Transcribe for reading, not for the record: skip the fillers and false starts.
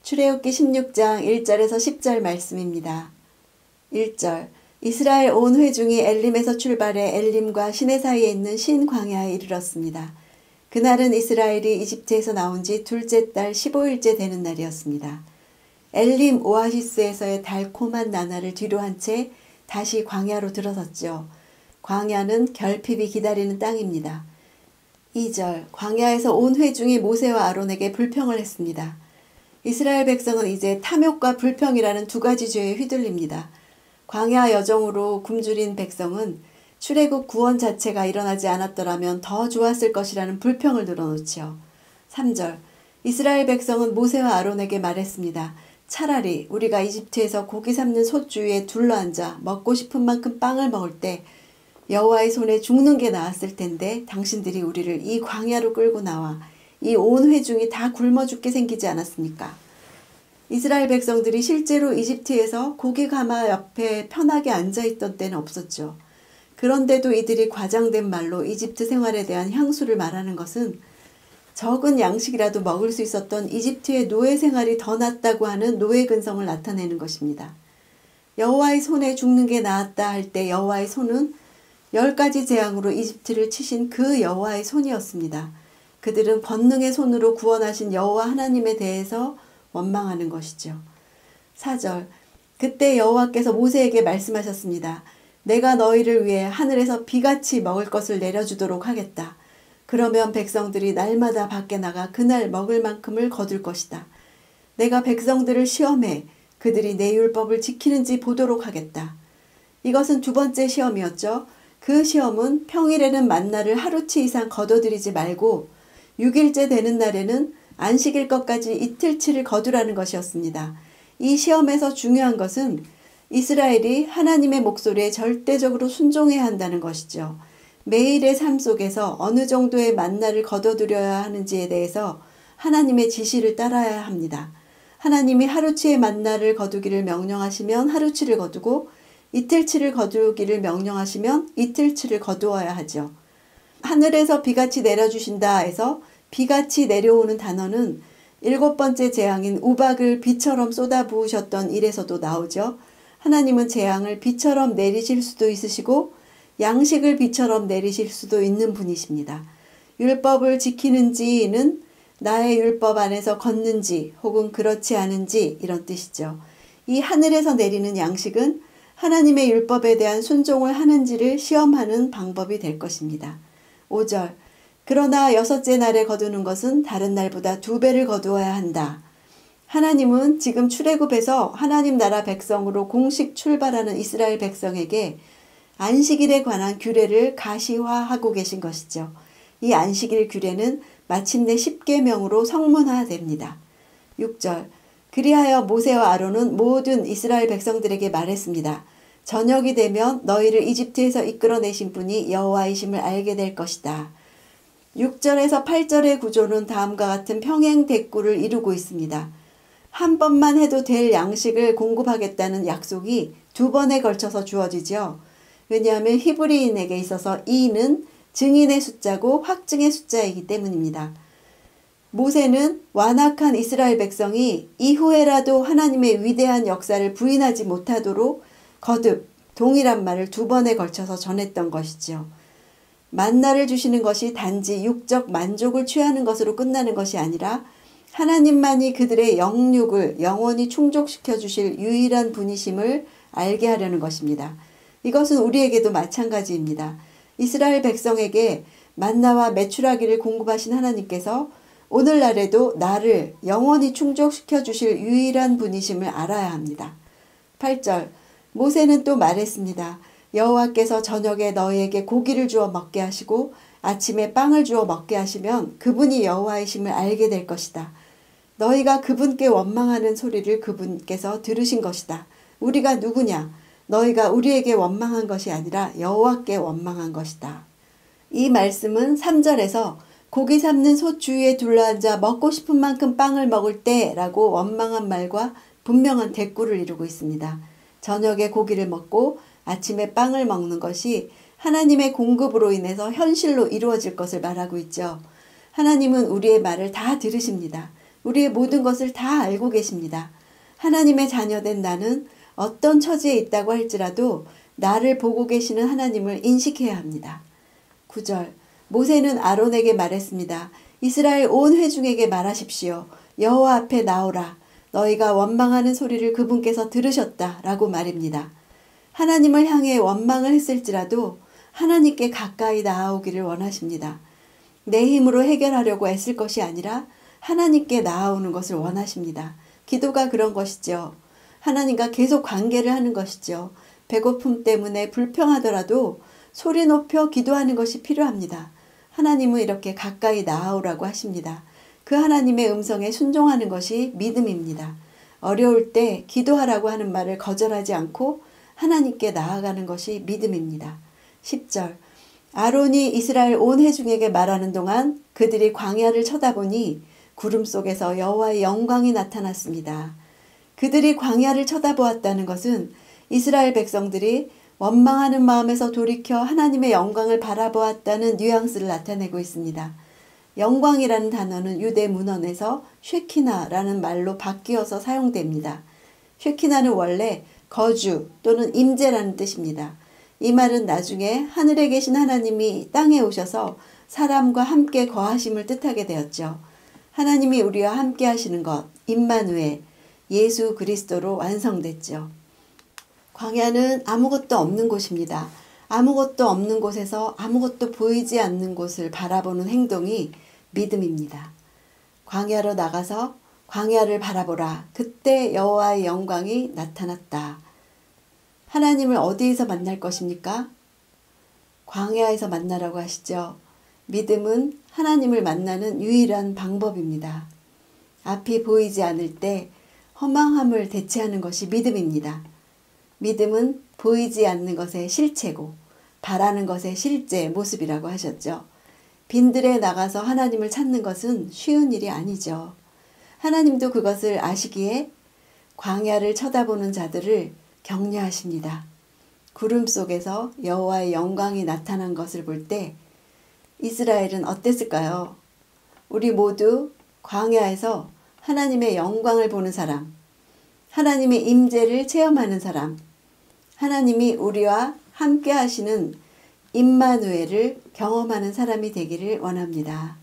출애굽기 16장 1절에서 10절 말씀입니다. 1절 이스라엘 온 회중이 엘림에서 출발해 엘림과 시내 사이에 있는 신 광야에 이르렀습니다. 그날은 이스라엘이 이집트에서 나온 지 둘째 달 15일째 되는 날이었습니다. 엘림 오아시스에서의 달콤한 나날을 뒤로한 채 다시 광야로 들어섰죠. 광야는 결핍이 기다리는 땅입니다. 2절 광야에서 온 회중이 모세와 아론에게 불평을 했습니다. 이스라엘 백성은 이제 탐욕과 불평이라는 두 가지 죄에 휘둘립니다. 광야 여정으로 굶주린 백성은 출애굽 구원 자체가 일어나지 않았더라면 더 좋았을 것이라는 불평을 늘어놓지요. 3절 이스라엘 백성은 모세와 아론에게 말했습니다. 차라리 우리가 이집트에서 고기 삶는 솥 주위에 둘러앉아 먹고 싶은 만큼 빵을 먹을 때 여호와의 손에 죽는 게 나았을 텐데 당신들이 우리를 이 광야로 끌고 나와 이 온 회중이 다 굶어 죽게 생기지 않았습니까? 이스라엘 백성들이 실제로 이집트에서 고기 가마 옆에 편하게 앉아있던 때는 없었죠. 그런데도 이들이 과장된 말로 이집트 생활에 대한 향수를 말하는 것은 적은 양식이라도 먹을 수 있었던 이집트의 노예 생활이 더 낫다고 하는 노예 근성을 나타내는 것입니다. 여호와의 손에 죽는 게 나았다 할 때 여호와의 손은 10가지 재앙으로 이집트를 치신 그 여호와의 손이었습니다. 그들은 권능의 손으로 구원하신 여호와 하나님에 대해서 원망하는 것이죠. 4절 그때 여호와께서 모세에게 말씀하셨습니다. 내가 너희를 위해 하늘에서 비같이 먹을 것을 내려주도록 하겠다. 그러면 백성들이 날마다 밖에 나가 그날 먹을 만큼을 거둘 것이다. 내가 백성들을 시험해 그들이 내 율법을 지키는지 보도록 하겠다. 이것은 두 번째 시험이었죠. 그 시험은 평일에는 만나를 하루치 이상 거둬들이지 말고 6일째 되는 날에는 안식일 것까지 이틀치를 거두라는 것이었습니다. 이 시험에서 중요한 것은 이스라엘이 하나님의 목소리에 절대적으로 순종해야 한다는 것이죠. 매일의 삶 속에서 어느 정도의 만나를 거둬들여야 하는지에 대해서 하나님의 지시를 따라야 합니다. 하나님이 하루치의 만나를 거두기를 명령하시면 하루치를 거두고 이틀치를 거두기를 명령하시면 이틀치를 거두어야 하죠. 하늘에서 비같이 내려주신다 해서 비같이 내려오는 단어는 7번째 재앙인 우박을 비처럼 쏟아부으셨던 일에서도 나오죠. 하나님은 재앙을 비처럼 내리실 수도 있으시고 양식을 비처럼 내리실 수도 있는 분이십니다. 율법을 지키는지는 나의 율법 안에서 걷는지 혹은 그렇지 않은지 이런 뜻이죠. 이 하늘에서 내리는 양식은 하나님의 율법에 대한 순종을 하는지를 시험하는 방법이 될 것입니다. 5절 그러나 6째 날에 거두는 것은 다른 날보다 2배를 거두어야 한다. 하나님은 지금 출애굽에서 하나님 나라 백성으로 공식 출발하는 이스라엘 백성에게 안식일에 관한 규례를 가시화하고 계신 것이죠. 이 안식일 규례는 마침내 10계명으로 성문화됩니다. 6절 그리하여 모세와 아론은 모든 이스라엘 백성들에게 말했습니다. 저녁이 되면 너희를 이집트에서 이끌어내신 분이 여호와이심을 알게 될 것이다. 6절에서 8절의 구조는 다음과 같은 평행 대꾸를 이루고 있습니다. 한 번만 해도 될 양식을 공급하겠다는 약속이 2번에 걸쳐서 주어지죠. 왜냐하면 히브리인에게 있어서 이는 증인의 숫자고 확증의 숫자이기 때문입니다. 모세는 완악한 이스라엘 백성이 이후에라도 하나님의 위대한 역사를 부인하지 못하도록 거듭 동일한 말을 2번에 걸쳐서 전했던 것이죠. 만나를 주시는 것이 단지 육적 만족을 취하는 것으로 끝나는 것이 아니라 하나님만이 그들의 영육을 영원히 충족시켜 주실 유일한 분이심을 알게 하려는 것입니다. 이것은 우리에게도 마찬가지입니다. 이스라엘 백성에게 만나와 메추라기를 공급하신 하나님께서 오늘날에도 나를 영원히 충족시켜 주실 유일한 분이심을 알아야 합니다. 8절 모세는 또 말했습니다. 여호와께서 저녁에 너희에게 고기를 주어 먹게 하시고 아침에 빵을 주어 먹게 하시면 그분이 여호와이심을 알게 될 것이다. 너희가 그분께 원망하는 소리를 그분께서 들으신 것이다. 우리가 누구냐? 너희가 우리에게 원망한 것이 아니라 여호와께 원망한 것이다. 이 말씀은 3절에서 고기 삶는 솥 주위에 둘러앉아 먹고 싶은 만큼 빵을 먹을 때라고 원망한 말과 분명한 대꾸를 이루고 있습니다. 저녁에 고기를 먹고 아침에 빵을 먹는 것이 하나님의 공급으로 인해서 현실로 이루어질 것을 말하고 있죠. 하나님은 우리의 말을 다 들으십니다. 우리의 모든 것을 다 알고 계십니다. 하나님의 자녀된 나는 어떤 처지에 있다고 할지라도 나를 보고 계시는 하나님을 인식해야 합니다. 9절 모세는 아론에게 말했습니다. 이스라엘 온 회중에게 말하십시오. 여호와 앞에 나오라. 너희가 원망하는 소리를 그분께서 들으셨다 라고 말입니다. 하나님을 향해 원망을 했을지라도 하나님께 가까이 나아오기를 원하십니다. 내 힘으로 해결하려고 애쓸 것이 아니라 하나님께 나아오는 것을 원하십니다. 기도가 그런 것이죠. 하나님과 계속 관계를 하는 것이죠. 배고픔 때문에 불평하더라도 소리 높여 기도하는 것이 필요합니다. 하나님은 이렇게 가까이 나아오라고 하십니다. 그 하나님의 음성에 순종하는 것이 믿음입니다. 어려울 때 기도하라고 하는 말을 거절하지 않고 하나님께 나아가는 것이 믿음입니다. 10절 아론이 이스라엘 온 회중에게 말하는 동안 그들이 광야를 쳐다보니 구름 속에서 여호와의 영광이 나타났습니다. 그들이 광야를 쳐다보았다는 것은 이스라엘 백성들이 원망하는 마음에서 돌이켜 하나님의 영광을 바라보았다는 뉘앙스를 나타내고 있습니다. 영광이라는 단어는 유대 문헌에서 쉐키나라는 말로 바뀌어서 사용됩니다. 쉐키나는 원래 거주 또는 임재라는 뜻입니다. 이 말은 나중에 하늘에 계신 하나님이 땅에 오셔서 사람과 함께 거하심을 뜻하게 되었죠. 하나님이 우리와 함께 하시는 것, 임마누엘, 예수 그리스도로 완성됐죠. 광야는 아무것도 없는 곳입니다. 아무것도 없는 곳에서 아무것도 보이지 않는 곳을 바라보는 행동이 믿음입니다. 광야로 나가서 광야를 바라보라. 그때 여호와의 영광이 나타났다. 하나님을 어디에서 만날 것입니까? 광야에서 만나라고 하시죠. 믿음은 하나님을 만나는 유일한 방법입니다. 앞이 보이지 않을 때 허망함을 대체하는 것이 믿음입니다. 믿음은 보이지 않는 것의 실체고 바라는 것의 실제 모습이라고 하셨죠. 빈들에 나가서 하나님을 찾는 것은 쉬운 일이 아니죠. 하나님도 그것을 아시기에 광야를 쳐다보는 자들을 격려하십니다. 구름 속에서 여호와의 영광이 나타난 것을 볼 때 이스라엘은 어땠을까요? 우리 모두 광야에서 하나님의 영광을 보는 사람, 하나님의 임재를 체험하는 사람, 하나님이 우리와 함께 하시는 임마누엘을 경험하는 사람이 되기를 원합니다.